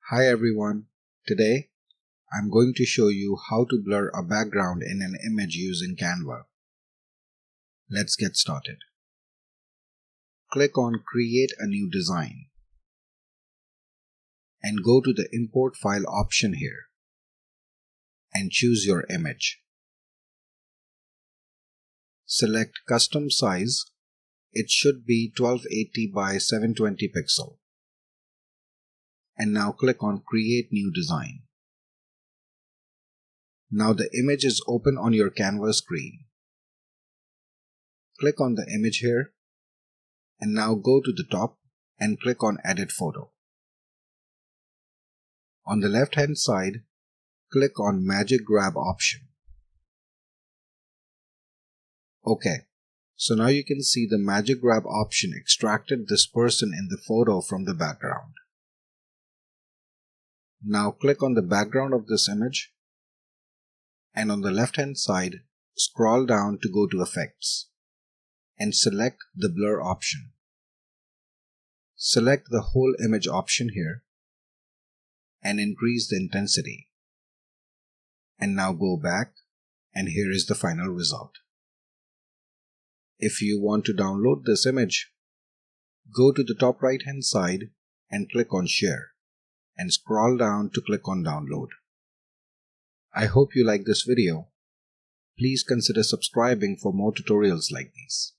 Hi everyone, today I'm going to show you how to blur a background in an image using Canva. Let's get started. Click on Create a New Design and go to the Import File option here and choose your image. Select Custom Size. It should be 1280 by 720 pixel. And now click on Create New Design. Now the image is open on your Canva screen. Click on the image here and now go to the top and click on Edit Photo. On the left hand side, click on Magic Grab option. Okay, so now you can see the Magic Grab option extracted this person in the photo from the background. Now click on the background of this image and on the left hand side, scroll down to go to Effects and select the Blur option. Select the whole image option here and increase the intensity. And now go back and here is the final result. If you want to download this image, go to the top right hand side and click on Share and scroll down to click on Download. I hope you like this video. Please consider subscribing for more tutorials like these.